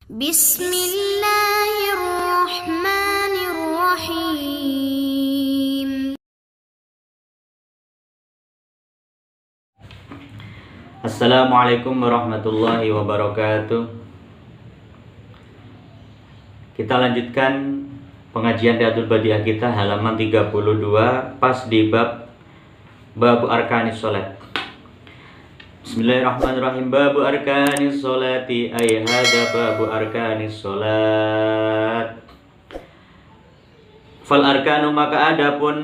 Bismillahirrahmanirrahim. Assalamualaikum warahmatullahi wabarakatuh. Kita lanjutkan pengajian Riyadul Badiah kita halaman 32 pas di bab arkanis sholat. Bismillahirrahmanirrahim. Babu arkanis sholati ay hada babu arkanis sholat. Fal arkanu maka adapun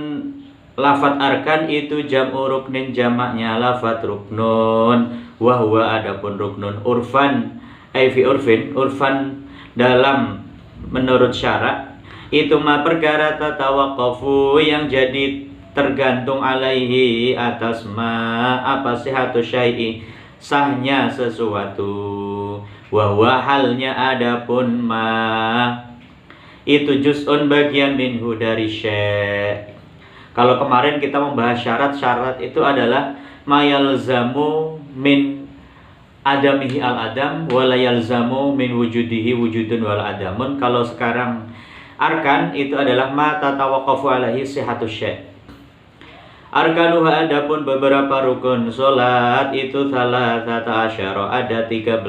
lafat arkan itu jam'u ruknin, jamaknya lafat ruknun. Wahwa adapun ruknun urfan ay fi urfan dalam menurut syarak itu ma perkara tatawaqqafu yang jadi tergantung alaihi atas ma apa sihatu syai'i sahnya sesuatu. Wahwa halnya adapun ma itu juz'un bagian minhu dari syai'. Kalau kemarin kita membahas syarat itu adalah ma yalzamu min adamihi al-adam wa la yalzamu min wujudihi wujudun wal adamun. Kalau sekarang arkan itu adalah ma tatawaqqafu alaihi sihatu syai'. Arkanuha adapun beberapa rukun salat itu salasata asyara ada 13.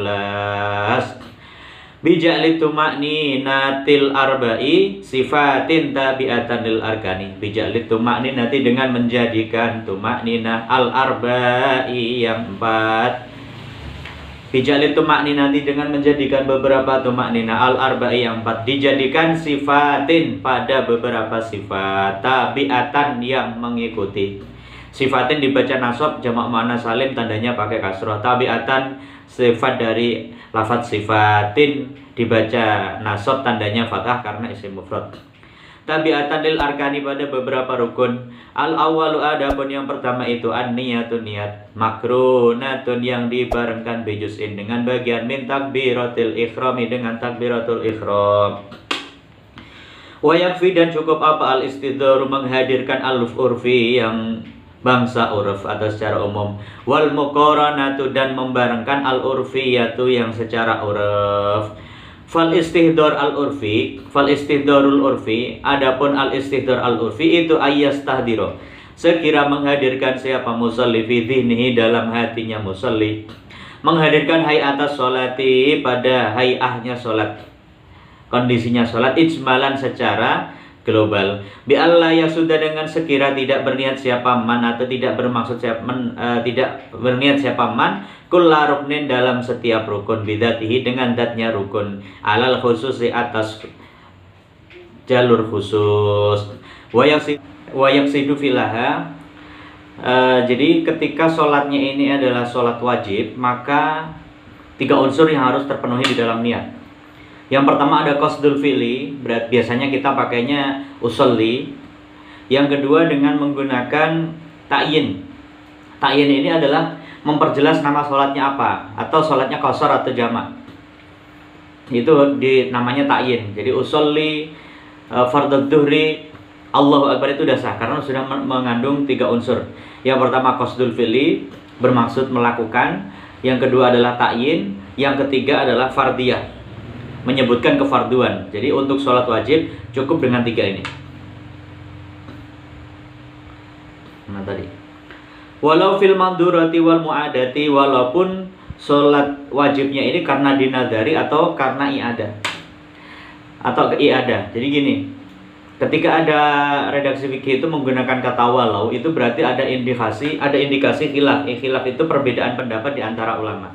Bija'li tuma'ninatil arba'i sifatin tabi'atan lil arkani. Bija'li tuma'ninati dengan menjadikan tuma'ninah al arba'i yang 4. Bija'li tuma'ninati dengan menjadikan beberapa tuma'ninah al arba'i yang 4 dijadikan sifatin pada beberapa sifat tabi'atan yang mengikuti. Sifatin dibaca nasab jamak muannats salim tandanya pakai kasrah. Tabi'atan sifat dari lafaz sifatin dibaca nasab tandanya fathah karena isim mufrad. Tabi'atan lil arkani pada beberapa rukun. Al awwalu adapun yang pertama itu an-niyatun niat makrunatun yang dibarengkan bijuz'in dengan bagian min takbiratul ikhrami dengan takbiratul ikhram. Wa yakfi dan cukup apa al-istidharu menghadirkan aluf urfi yang bangsa uruf atau secara umum. Wal muqaranatu dan membarengkan al urfiyatu yang secara uruf. Fal istihdar al urfi, fal istihdarul urfi, adapun al istihdar al urfi itu ayyastahdiro sekira menghadirkan siapa musalli fi dhihnihi dalam hatinya musalli, menghadirkan hay'atas sholati pada hay'ahnya sholat, kondisinya sholat ijmalan secara global. Bi Allah ya sudah dengan sekira tidak berniat siapa man atau tidak bermaksud siapa man, tidak berniat siapa man kulla ruknin dalam setiap rukun bidzatihi dengan zatnya rukun alal khususi atas jalur khusus wa yaksidu filaha. Jadi ketika sholatnya ini adalah sholat wajib maka 3 unsur yang harus terpenuhi di dalam niat. Yang pertama ada qasdul fi'li, biasanya kita pakainya usolli. Yang kedua dengan menggunakan ta'yin. Ta'yin ini adalah memperjelas nama sholatnya apa, atau sholatnya qasar atau jamak. Itu namanya ta'yin. Jadi usolli, fardhu dhuhri, Allahu Akbar itu udah sah karena sudah mengandung 3 unsur. Yang pertama qasdul fi'li, bermaksud melakukan. Yang kedua adalah ta'yin. Yang ketiga adalah fardiyah, menyebutkan kefarduan. Jadi untuk sholat wajib cukup dengan 3 ini. Nah tadi. Walau fil mandurati wal mu'adati, walaupun sholat wajibnya ini karena dinadari atau karena i'adah. Atau i'adah. Jadi gini. Ketika ada redaksi fikih itu menggunakan kata walau, itu berarti ada indikasi khilaf. Khilaf itu perbedaan pendapat di antara ulama.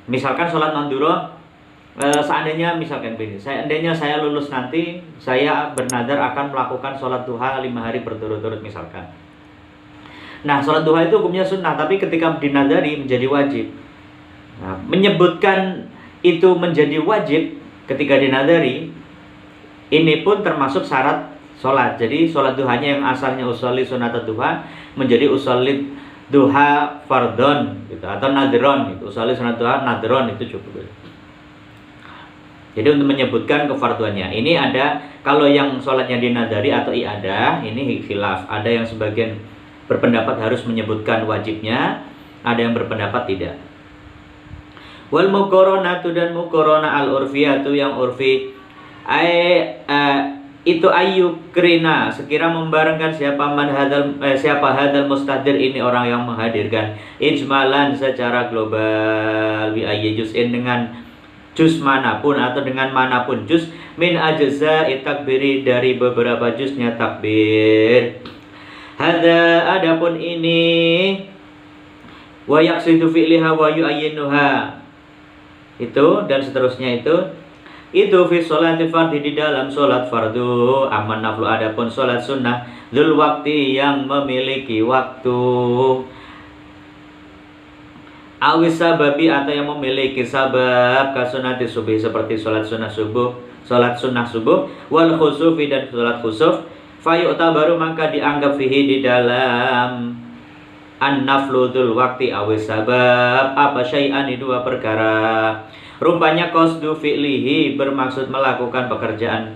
Misalkan sholat manduro, seandainya saya lulus nanti, saya bernadar akan melakukan sholat duha 5 hari berturut-turut misalkan. Nah, sholat duha itu hukumnya sunnah, tapi ketika dinadari menjadi wajib. Nah, menyebutkan itu menjadi wajib ketika dinadari, ini pun termasuk syarat sholat. Jadi sholat duhanya yang asalnya usolli sunat duha menjadi usolli duha fardhon gitu, atau nadron gitu. Usolli sunat duha nadron itu cukup. Jadi untuk menyebutkan kefarduannya, ini ada kalau yang sholatnya dinadari atau i'adah, ini khilaf. Ada yang sebagian berpendapat harus menyebutkan wajibnya, ada yang berpendapat tidak. Wal muqaranatu dan muqarana al urfiyatu yang urfi itu ayyukrina sekira membarengkan siapa hadal mustahdir ini orang yang menghadirkan ijmalan secara global bi ayyi juz'in dengan juz manapun atau dengan manapun juz min ajza'i takbiri dari beberapa juznya takbir. Hadza adapun ini wa yaqsidu fi'liha wa yu'ayyinuha itu dan seterusnya itu fi sholati fardhi di dalam sholat fardu. Aman naflu adapun sholat sunnah dzul waktu yang memiliki waktu awis sababi atau yang memiliki sabab kasunati subuh seperti sholat sunnah subuh wal khusufi dan sholat khusuf fayu'tabaru maka dianggap fihi di dalam an-naflu dzul waktu awis sabab apa syai'ani dua perkara. Rupanya qasdu fi'lihi bermaksud melakukan pekerjaan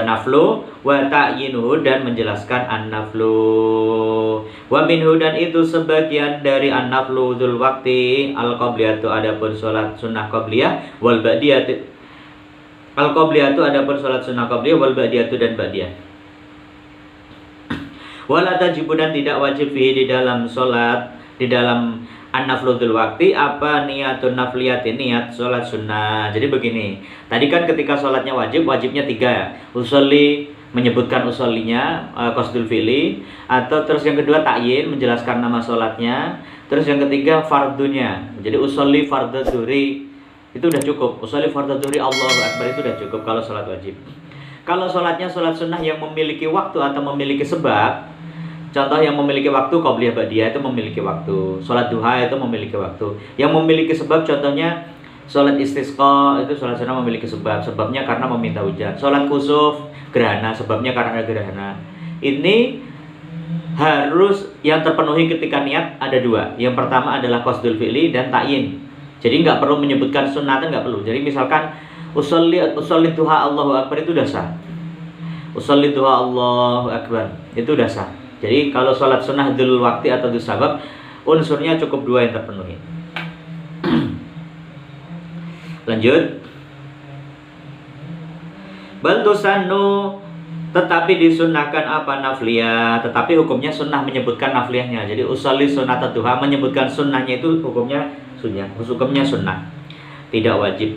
naflu wa ta'yinuhu dan menjelaskan an-naflu wa minhu dan itu sebagian dari an-naflu dzul waqti al-qabliyatu adapun salat sunnah qabliyah wal ba'diyatu al-qabliyatu adapun salat sunnah qabliyah wal ba'diyatu dan ba'diyah. Wala tajibu dan tidak wajib fihi di dalam salat di dalam an-naflu dzul waqti apa niatun nafliyati niat sholat sunnah. Jadi begini, tadi kan ketika sholatnya wajibnya 3, usolli menyebutkan usollinya qasdul fi'li, atau terus yang kedua ta'yin menjelaskan nama sholatnya, terus yang ketiga fardunya. Jadi usolli fardhu dzuri itu udah cukup, usolli fardhu dzuri Allahu akbar itu udah cukup kalau sholat wajib. Kalau sholatnya sholat sunnah yang memiliki waktu atau memiliki sebab, contoh yang memiliki waktu qabliyah ba'diyah itu memiliki waktu, sholat duha itu memiliki waktu. Yang memiliki sebab contohnya sholat istisqa itu sholat sunnah memiliki sebabnya karena meminta hujan. Sholat kusuf gerhana sebabnya karena ada gerhana. Ini harus yang terpenuhi ketika niat ada 2. Yang pertama adalah qasdul fi'li dan ta'yin. Jadi nggak perlu menyebutkan sunnatan, nggak perlu. Jadi misalkan usolli duha Allahu akbar itu udah sah. Usolli duha Allahu akbar itu udah sah. Jadi kalau sholat sunnah dzul waqti atau dzul sabab unsurnya cukup 2 yang terpenuhi. Lanjut. Bantu sannu tetapi disunnahkan apa nafliyah, tetapi hukumnya sunnah menyebutkan nafliyahnya. Jadi usolli sunnat duha menyebutkan sunnahnya itu hukumnya sunnah, tidak wajib.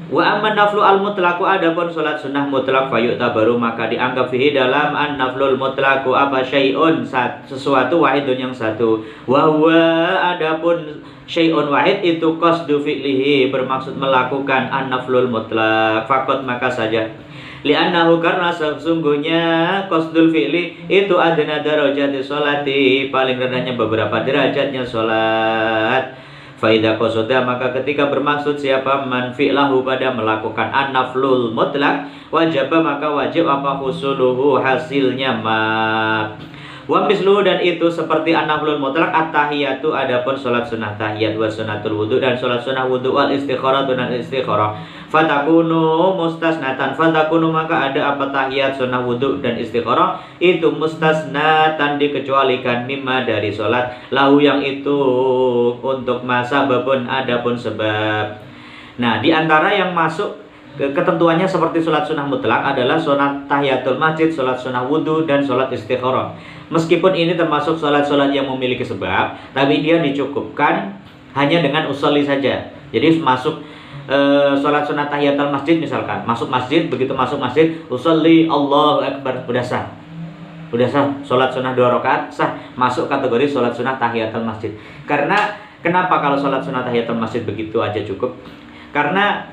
Wa amman naflu al mutlaqu adapun salat sunnah mutlak fayu'tabaru maka dianggap fihi dalam an naflul mutlaqu apa syai'un sesuatu wahidun yang satu. Wa huwa adapun syai'un wahid itu qasdu fi'lihi bermaksud melakukan an naflul mutlaq faqat maka saja. Li'annahu karena sesungguhnya qasdul fi'li itu adna darajati sholati paling rendahnya beberapa derajatnya salat. Faidah qasada maka ketika bermaksud siapa man fi'lahu pada melakukan an-naflul mutlak wajib maka wajib apa husuluhu hasilnya ma wa misluhu dan itu seperti an-naflul mutlak at-tahiyatu adapun salat sunnah tahiyat wa sunnatul wudu dan salat sunnah wudu wal istikharah dan istikharah fatakunu mustasnatan fatakunu maka ada apa tahiyat sunnah wudu dan istikharah itu mustasnatan dikecualikan mimma dari salat lahu yang itu untuk masa babun adapun sebab. Nah di antara yang masuk ketentuannya seperti sholat sunnah mutlak adalah sholat tahiyatul masjid, sholat sunnah wudhu, dan sholat istikharah. Meskipun ini termasuk sholat-sholat yang memiliki sebab, tapi dia dicukupkan hanya dengan usolli saja. Jadi masuk sholat sunnah tahiyatul masjid misalkan, masuk masjid, begitu masuk masjid, usolli Allahu akbar, udah sah. Udah sah, sholat sunnah 2 rakaat sah, masuk kategori sholat sunnah tahiyatul masjid. Karena kenapa kalau sholat sunnah tahiyatul masjid begitu aja cukup? Karena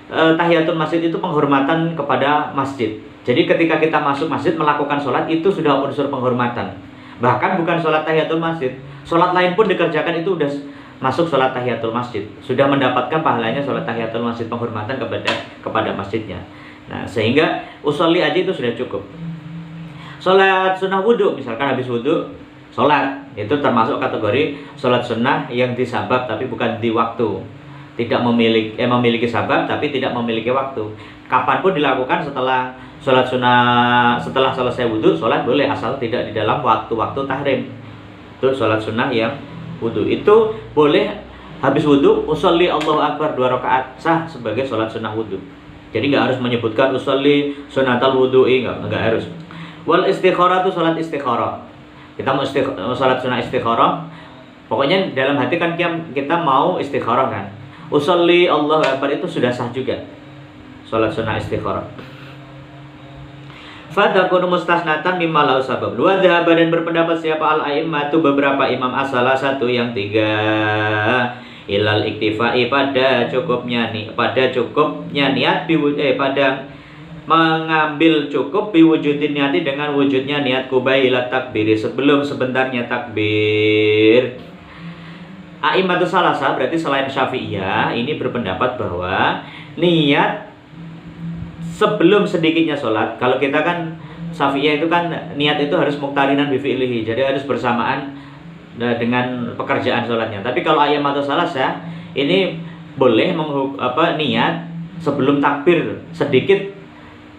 tahiyatul masjid itu penghormatan kepada masjid. Jadi ketika kita masuk masjid melakukan sholat itu sudah unsur penghormatan. Bahkan bukan sholat tahiyatul masjid, sholat lain pun dikerjakan itu udah masuk sholat tahiyatul masjid, sudah mendapatkan pahalanya sholat tahiyatul masjid, penghormatan kepada masjidnya. Nah sehingga usolli aja itu sudah cukup. Sholat sunnah wudhu misalkan habis wudhu sholat itu termasuk kategori sholat sunnah yang disabab tapi bukan di waktu. Tidak memiliki sabab tapi tidak memiliki waktu. Kapanpun dilakukan setelah sholat sunnah, setelah selesai wudhu sholat boleh asal tidak di dalam waktu-waktu tahrim. Itu sholat sunnah yang wudhu itu boleh Habis wudhu, usolli Allahu Akbar 2 rakaat, sah sebagai sholat sunnah wudhu. Jadi nggak harus menyebutkan usolli sunnatal wudhu'i, nggak harus. Wal istikharah itu sholat istikharah. Kita mau sholat sunnah istikharah. Pokoknya dalam hati kan kita mau istikharah kan. Usolli Allahu Akbar itu sudah sah juga sholat sunnah istikharah. Fatakunu mustasnatan mimma lau sabab. Wa dhahaba dan berpendapat siapa al-a'immatu beberapa imam asalah satu yang 3 ilal iktifai pada cukupnya niat pada mengambil cukup biwujudin niati dengan wujudnya niat kubailat takbiri sebelum sebentarnya takbir. A'immatu salasa berarti selain Syafi'iyah ini berpendapat bahwa niat sebelum sedikitnya sholat. Kalau kita kan Syafi'iyah itu kan niat itu harus muqtarinan bi fi'lihi, jadi harus bersamaan dengan pekerjaan sholatnya. Tapi kalau a'immatu salasa ini boleh niat sebelum takbir, sedikit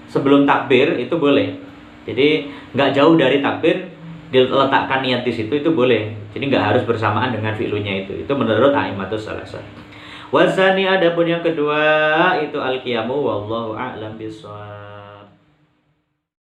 sebelum takbir itu boleh. Jadi nggak jauh dari takbir diletakkan niat di situ itu boleh. Jadi nggak harus bersamaan dengan fi'lunya itu. Itu menurut a'immatu salasa. Wasani adapun yang kedua itu al-qiyamu wallahu a'lam bishawab.